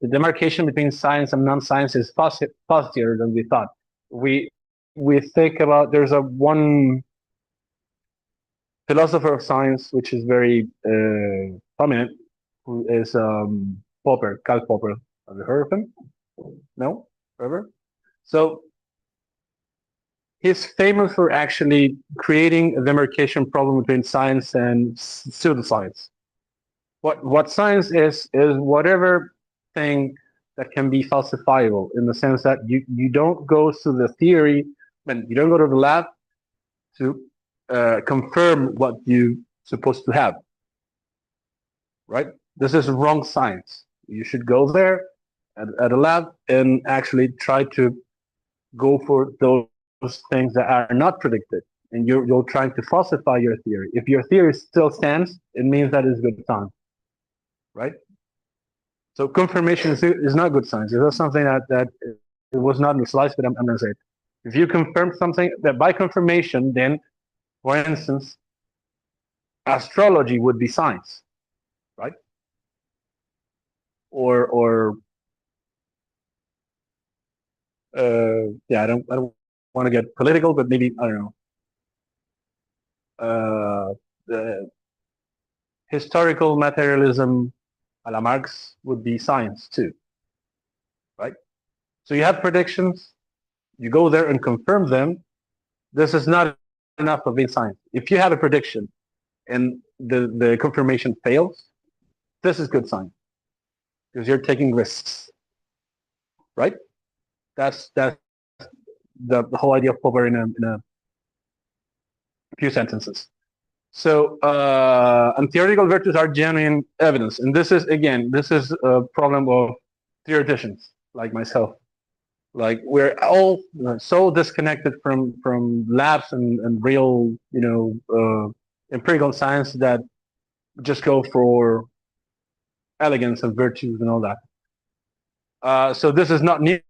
the demarcation between science and non-science is fuzzier than we thought. We think about there's a one philosopher of science which is very prominent, who is Popper, Karl Popper. Have you heard of him? No, ever? So he's famous for actually creating a demarcation problem between science and pseudoscience. What science is whatever thing that can be falsifiable, in the sense that you don't go to the theory, and you don't go to the lab to confirm what you're supposed to have, right? This is wrong science. You should go there at a lab and actually try to go for those things that are not predicted, and you're trying to falsify your theory. If your theory still stands, it means that it's good science, right? So confirmation is not good science. It's something that it was not in the slides, but I'm going to say it. If you confirm something that by confirmation, then, for instance, astrology would be science, right? Or yeah, I don't want to get political, but maybe I don't know. The historical materialism a la Marx would be science too, right? So you have predictions, you go there and confirm them. This is not enough of being science. If you have a prediction and the confirmation fails, this is good science because you're taking risks, right? That's the whole idea of Popper in a few sentences. So, and theoretical virtues are genuine evidence. And this is a problem of theoreticians like myself. Like we're all so disconnected from labs and real, empirical science that just go for elegance and virtues and all that. So this is not new.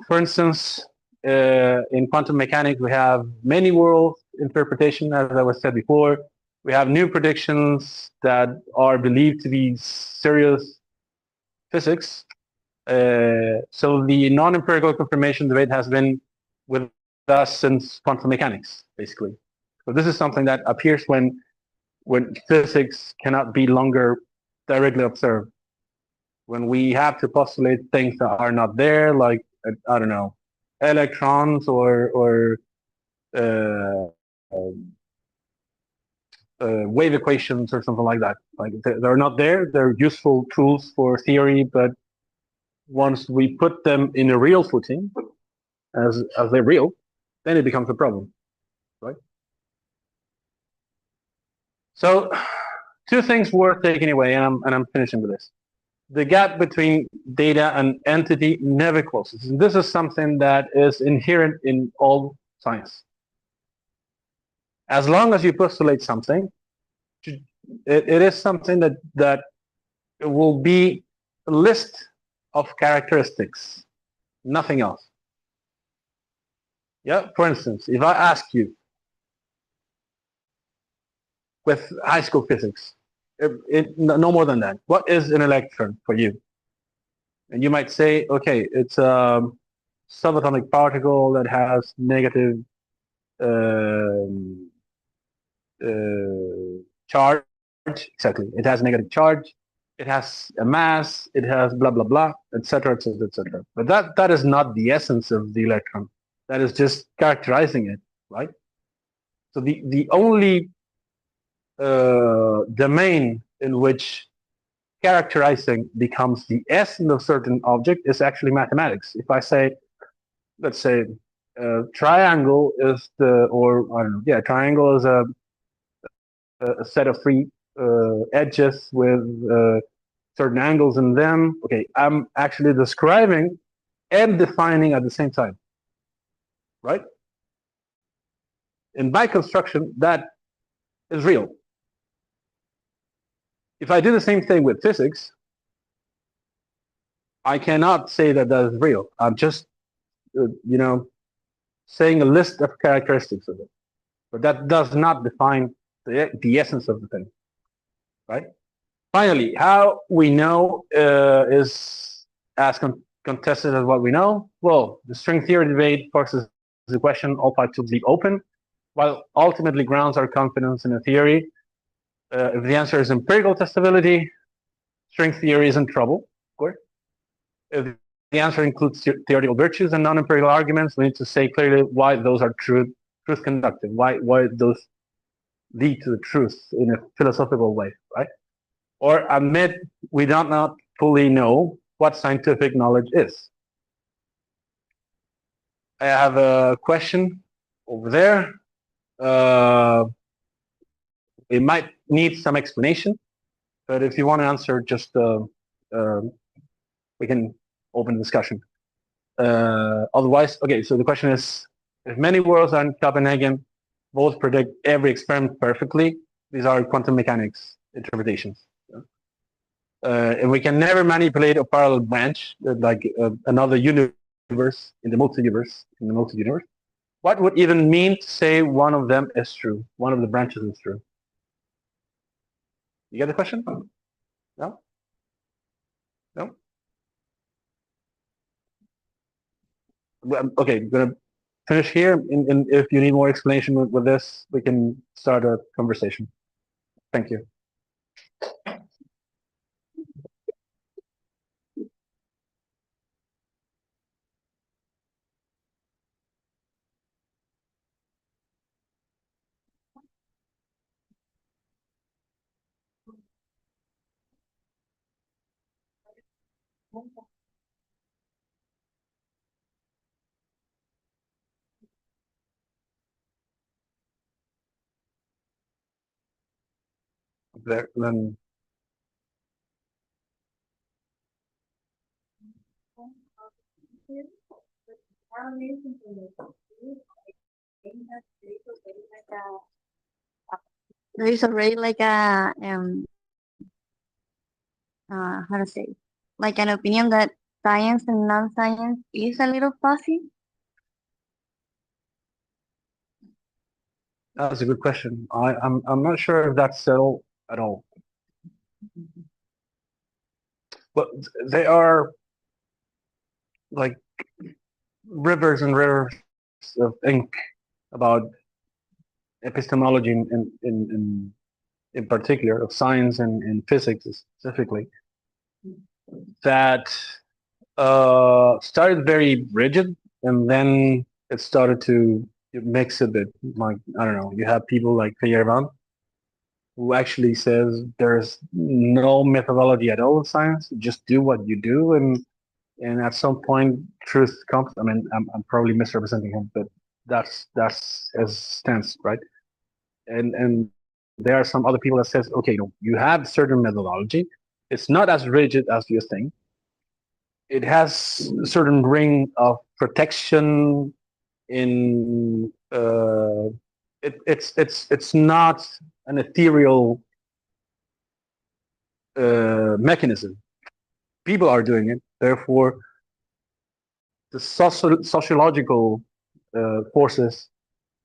For instance, in quantum mechanics, we have many world interpretation, as I was said before. We have new predictions that are believed to be serious physics. So the non-empirical confirmation debate has been with us since quantum mechanics, basically. So this is something that appears when physics cannot be longer directly observed. When we have to postulate things that are not there, like I don't know, electrons or uh, wave equations or something like that. Like they're not there. They're useful tools for theory, but once we put them in a real footing, as they're real, then it becomes a problem, right? So, two things worth taking away, and I'm finishing with this. The gap between data and entity never closes. And this is something that is inherent in all science. As long as you postulate something, it is something that will be a list of characteristics, nothing else. Yeah. For instance, if I ask you with high school physics, no more than that, what is an electron for you? And you might say, okay, it's a subatomic particle that has negative um, charge. Exactly, it has negative charge. It has a mass. It has blah blah blah, etc., etc., etc. But that is not the essence of the electron. That is just characterizing it, right? So the only domain in which characterizing becomes the essence of certain object is actually mathematics. If I say, let's say, triangle is or I don't know, yeah, triangle is a set of three edges with certain angles in them. Okay, I'm actually describing and defining at the same time, right? In by construction, that is real. If I do the same thing with physics, I cannot say that that is real. I'm just, saying a list of characteristics of it. But that does not define the essence of the thing, right? Finally, how we know is as contested as what we know. Well, the string theory debate forces the question also to be open, while ultimately grounds our confidence in a theory. If the answer is empirical testability, string theory is in trouble, of course. If the answer includes theoretical virtues and non-empirical arguments, we need to say clearly why those are truth conductive, why those lead to the truth in a philosophical way, right? Or admit we do not fully know what scientific knowledge is. I have a question over there. It might need some explanation, but if you want to answer, just we can open the discussion. Otherwise, okay, so the question is, if many worlds are in Copenhagen, both predict every experiment perfectly, these are quantum mechanics interpretations. And we can never manipulate a parallel branch, like another universe in the multi-universe. What would even mean to say one of them is true, one of the branches is true? You get the question? No? No? Okay, I'm going to finish here, and if you need more explanation with this, we can start a conversation. Thank you. Then There is already like a how to say, like an opinion that science and non-science is a little fuzzy. That's a good question. I'm not sure if that's settled at all. But they are like rivers and rivers of ink about epistemology in particular, of science and physics specifically, that started very rigid, and then it started to mix a bit. Like, I don't know, you have people like Feyerabend, who actually says there's no methodology at all in science. Just do what you do, and at some point, truth comes. I mean, I'm probably misrepresenting him, but that's his stance, right? And there are some other people that says, okay, you have certain methodology. It's not as rigid as you think. It has a certain ring of protection in it's not an ethereal mechanism. People are doing it. Therefore, the sociological forces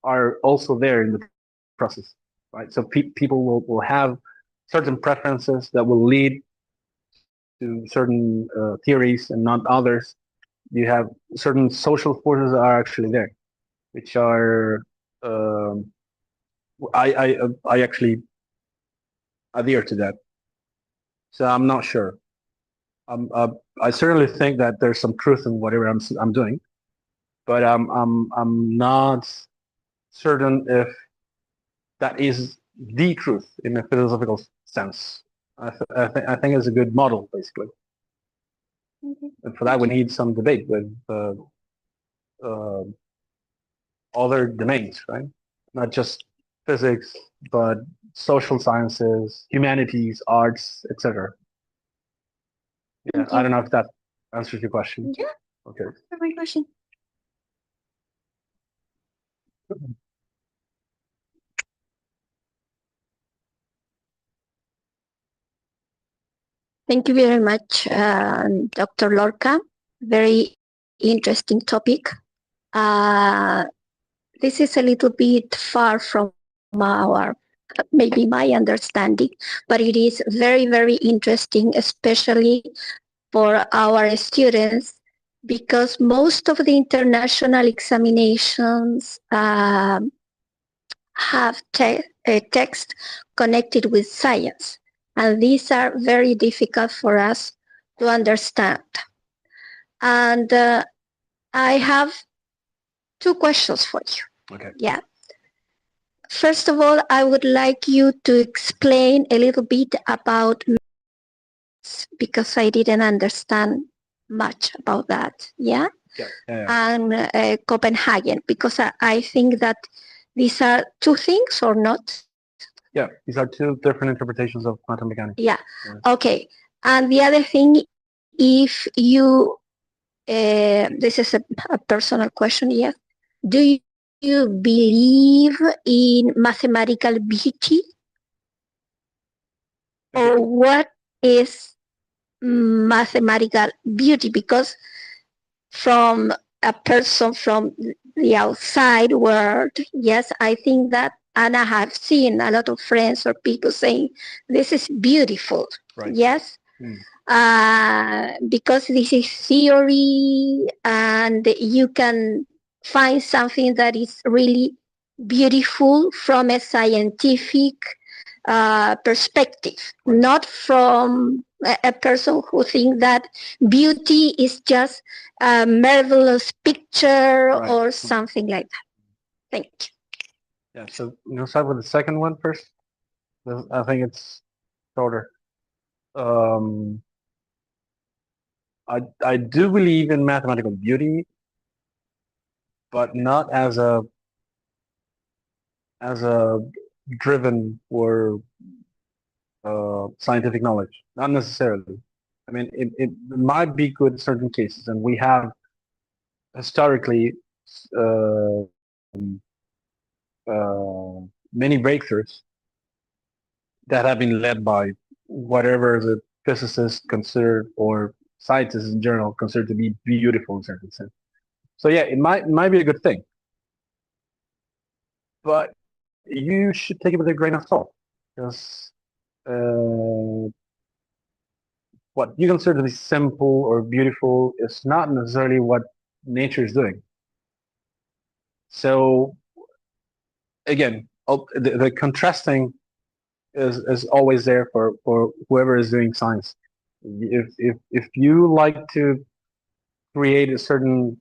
are also there in the process, right? So people will have certain preferences that will lead to certain theories and not others. You have certain social forces that are actually there, which are um, I actually adhere to that. So I'm not sure. I certainly think that there's some truth in whatever I'm doing, but I'm not certain if that is the truth in a philosophical sense. I think it's a good model, basically. Okay. And for that, we need some debate with uh, other domains, right? Not just physics, but social sciences, humanities, arts, etc. Yeah, Thank I you. don't know if that answers your question. Yeah, Okay. that's my question. Thank you very much, Dr. Lorca. Very interesting topic. Uh, this is a little bit far from our, maybe my understanding, but it is very, very interesting, especially for our students, because most of the international examinations have a text connected with science, and these are very difficult for us to understand. And I have two questions for you. Okay. Yeah. First of all, I would like you to explain a little bit about maths, because I didn't understand much about that. Yeah. Yeah. Yeah. And Copenhagen, because I think that these are two things or not? Yeah. These are two different interpretations of quantum mechanics. Yeah. Yeah. Okay. And the other thing, if you, this is a personal question, yes. Do you believe in mathematical beauty? Okay. Or what is mathematical beauty? Because from a person from the outside world, yes, I think that, and I have seen a lot of friends or people saying, this is beautiful. Right. Yes. Because this is theory and you can find something that is really beautiful from a scientific perspective, Right. not from a person who thinks that beauty is just a marvelous picture Right. or something like that. Thank you. Yeah. So start with the second one first. I think it's shorter. Um, I do believe in mathematical beauty, but not as a driven or scientific knowledge. Not necessarily. I mean, it might be good in certain cases, and we have historically uh, many breakthroughs that have been led by whatever the physicists consider, or scientists in general consider to be beautiful in certain sense. So yeah, it might be a good thing, but you should take it with a grain of salt, because what you consider to be simple or beautiful is not necessarily what nature is doing. So again, the contrasting is always there for whoever is doing science. If you like to create a certain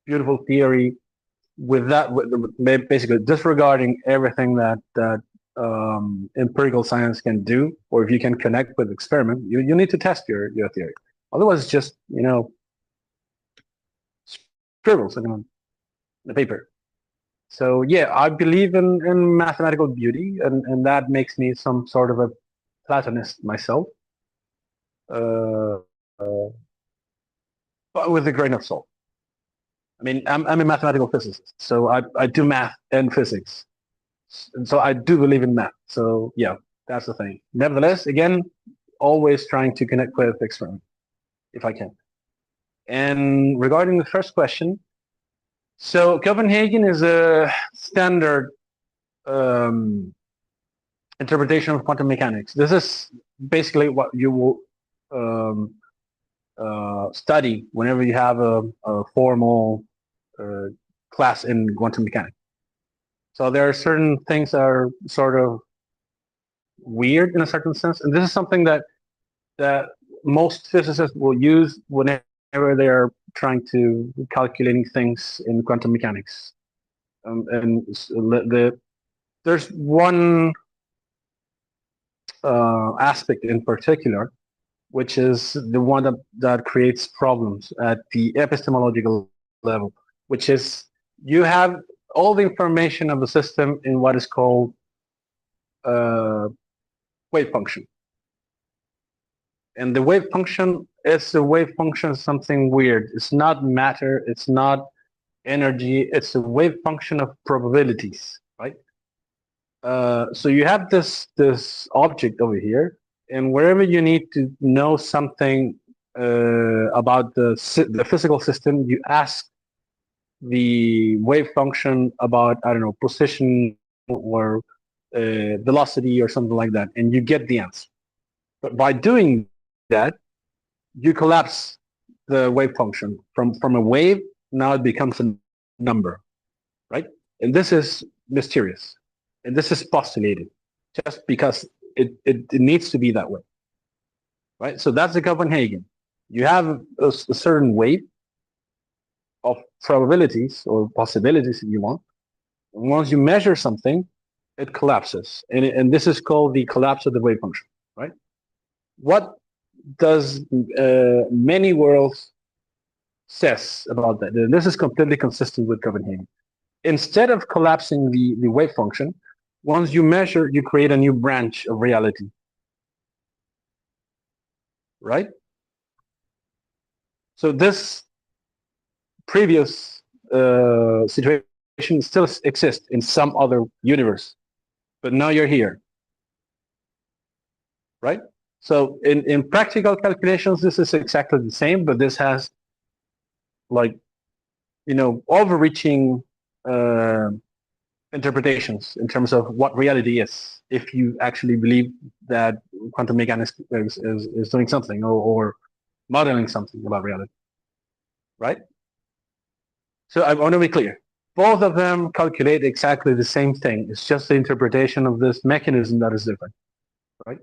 beautiful theory with that, basically disregarding everything that empirical science can do, or if you can connect with experiment, you need to test your theory. Otherwise, it's just scribbles on the paper. So yeah, I believe in mathematical beauty, and that makes me some sort of a Platonist myself, uh, uh, but with a grain of salt. I mean, I'm a mathematical physicist, so I do math and physics, and so I do believe in math. So yeah, that's the thing. Nevertheless, again, always trying to connect with experiment if I can. And regarding the first question, so Copenhagen is a standard um, interpretation of quantum mechanics. This is basically what you will um, study whenever you have a formal uh, class in quantum mechanics. So there are certain things that are sort of weird in a certain sense, and this is something that most physicists will use whenever they are trying to calculating things in quantum mechanics. And there's one aspect in particular, which is the one that creates problems at the epistemological level, which is you have all the information of the system in what is called wave function. And the wave function is a wave function, something weird. It's not matter, it's not energy, it's a wave function of probabilities, right? So you have this object over here, and wherever you need to know something about the physical system, you ask the wave function about, I don't know, position or velocity or something like that, and you get the answer. But by doing that, you collapse the wave function from a wave. Now it becomes a number, right? And this is mysterious, and this is postulated just because it needs to be that way, right? So that's the Copenhagen. You have a certain wave of probabilities or possibilities if you want. And once you measure something, it collapses, and this is called the collapse of the wave function, right? What does many worlds says about that? And this is completely consistent with Copenhagen. Instead of collapsing the wave function, once you measure, you create a new branch of reality, right? So this previous situation still exists in some other universe, but now you're here, right? So in practical calculations, this is exactly the same, but this has like, overreaching interpretations in terms of what reality is, if you actually believe that quantum mechanics is doing something, or modeling something about reality, right? So I want to be clear. Both of them calculate exactly the same thing. It's just the interpretation of this mechanism that is different, right?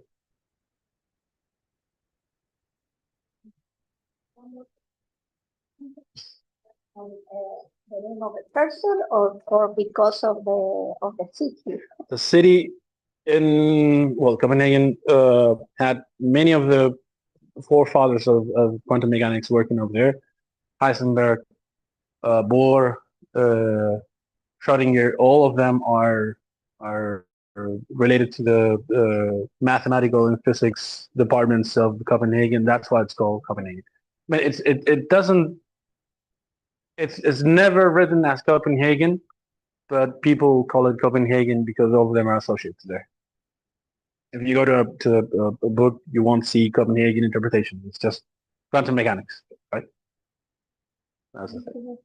The name of the person, or because of the city? The city Copenhagen had many of the forefathers of quantum mechanics working over there. Heisenberg, Bohr, Schrodinger, all of them are related to the mathematical and physics departments of Copenhagen. That's why it's called Copenhagen. But it doesn't. It's never written as Copenhagen, but people call it Copenhagen because all of them are associated there. If you go to a book, you won't see Copenhagen interpretation. It's just quantum mechanics, right? That's the thing.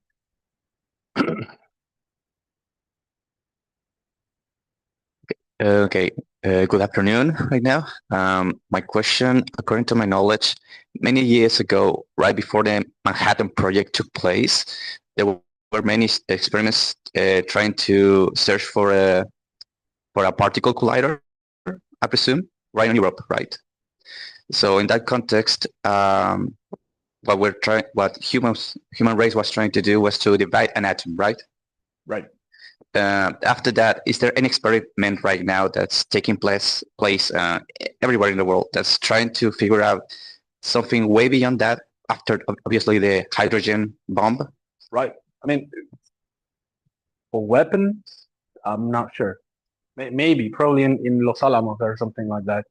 Okay, good afternoon right now. My question, according to my knowledge, many years ago, right before the Manhattan Project took place, there were many experiments trying to search for a particle collider, I presume, right in Europe, right? So in that context, what human race was trying to do was to divide an atom, right? Right. After that, is there any experiment right now that's taking place everywhere in the world that's trying to figure out something way beyond that after obviously the hydrogen bomb? Right. I mean, for weapons, I'm not sure. Maybe, probably in Los Alamos or something like that.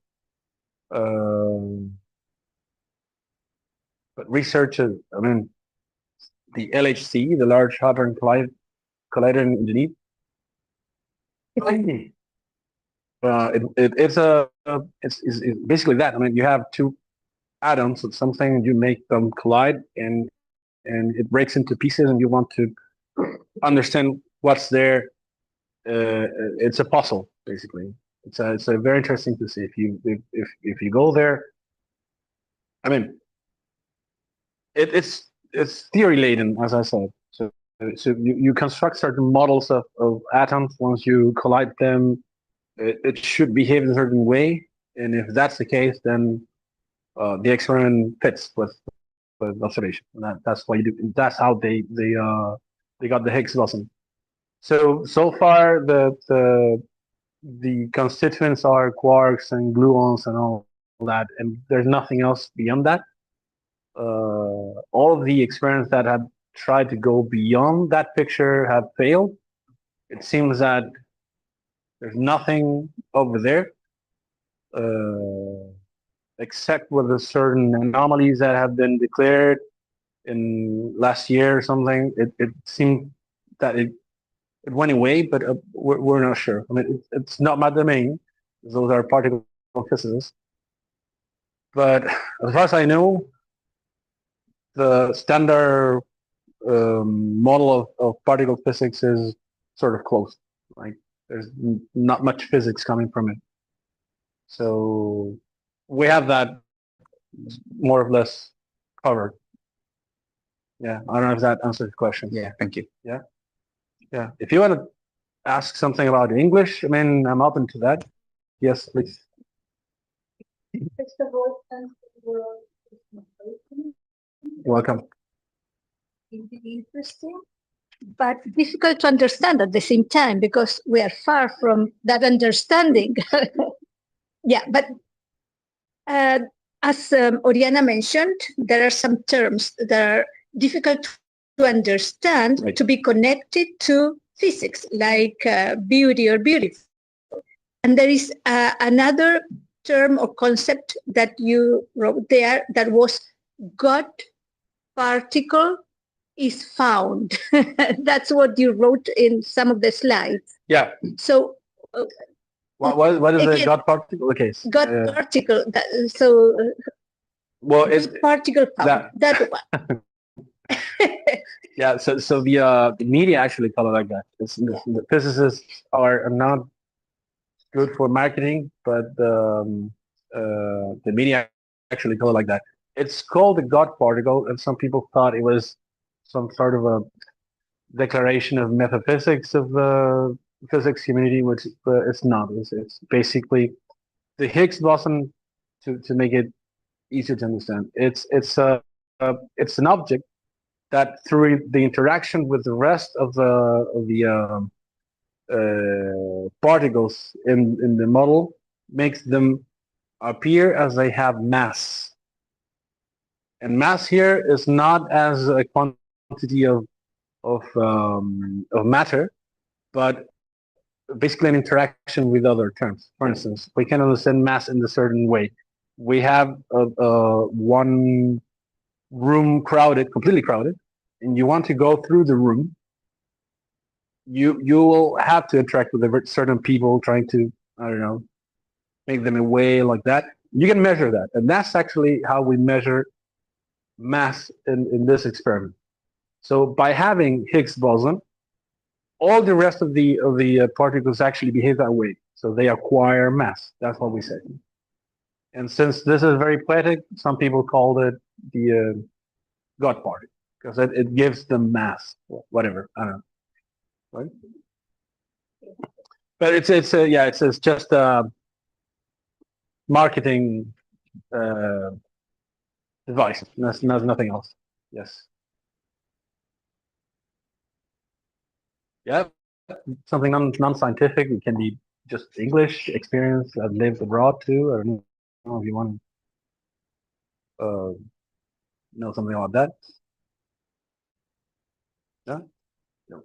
But researchers, I mean, the LHC, the Large Hadron Collider in Indonesia, it's basically that. I mean, you have two atoms of something, you make them collide, and it breaks into pieces, and you want to understand what's there. It's a puzzle, basically. It's a very interesting to see if you go there. I mean, it's theory laden, as I said. So you construct certain models of atoms. Once you collide them, it should behave in a certain way, and if that's the case, then the experiment fits with observation. And that's why you do. That's how they got the Higgs boson. So far the constituents are quarks and gluons and all that, and there's nothing else beyond that. All of the experiments that have tried to go beyond that picture have failed. It seems that there's nothing over there, except with a certain anomalies that have been declared in last year or something. It seemed that it went away, but we're not sure. I mean, it's not my domain. Those are particle physicists. But as far as I know, the standard model of particle physics is sort of closed. Like there's not much physics coming from it. So we have that more or less covered. Yeah, I don't know if that answers the question. Yeah, thank you. Yeah. If you want to ask something about English, I mean, I'm open to that. Yes, please. First of all, thanks for Welcome. Interesting, but difficult to understand at the same time because we are far from that understanding. Yeah, but as Oriana mentioned, there are some terms that are difficult to understand, Right. to be connected to physics, like beauty or beautiful. And there is another term or concept that you wrote there that was God particle is found. That's what you wrote in some of the slides. Yeah. So What is a again, God particle case? God particle. So Well, God it's particle found. That one. yeah. So the media actually call it like that. The physicists are not good for marketing, but the media actually call it like that. It's called the God particle, and some people thought it was some sort of a declaration of metaphysics of the physics community, which it's not. It's basically the Higgs boson. To make it easier to understand, it's an object that through the interaction with the rest of the particles in the model makes them appear as they have mass. And mass here is not as a quantity of matter, but basically an interaction with other terms. For instance, we can understand mass in a certain way. We have one room crowded, completely crowded, and you want to go through the room. You will have to interact with certain people trying to, I don't know, make them away like that. You can measure that, and that's actually how we measure mass in this experiment. So by having Higgs boson, all the rest of the particles actually behave that way. So they acquire mass. That's what we say. And since this is very poetic, some people called it the God particle because it gives them mass, whatever. I don't know, right? But it's just a marketing uh, device. That's nothing else. Yes. Yeah. Something non-scientific. It can be just English experience. I've lived abroad too. I don't know if you want to know something about that. Yeah. No.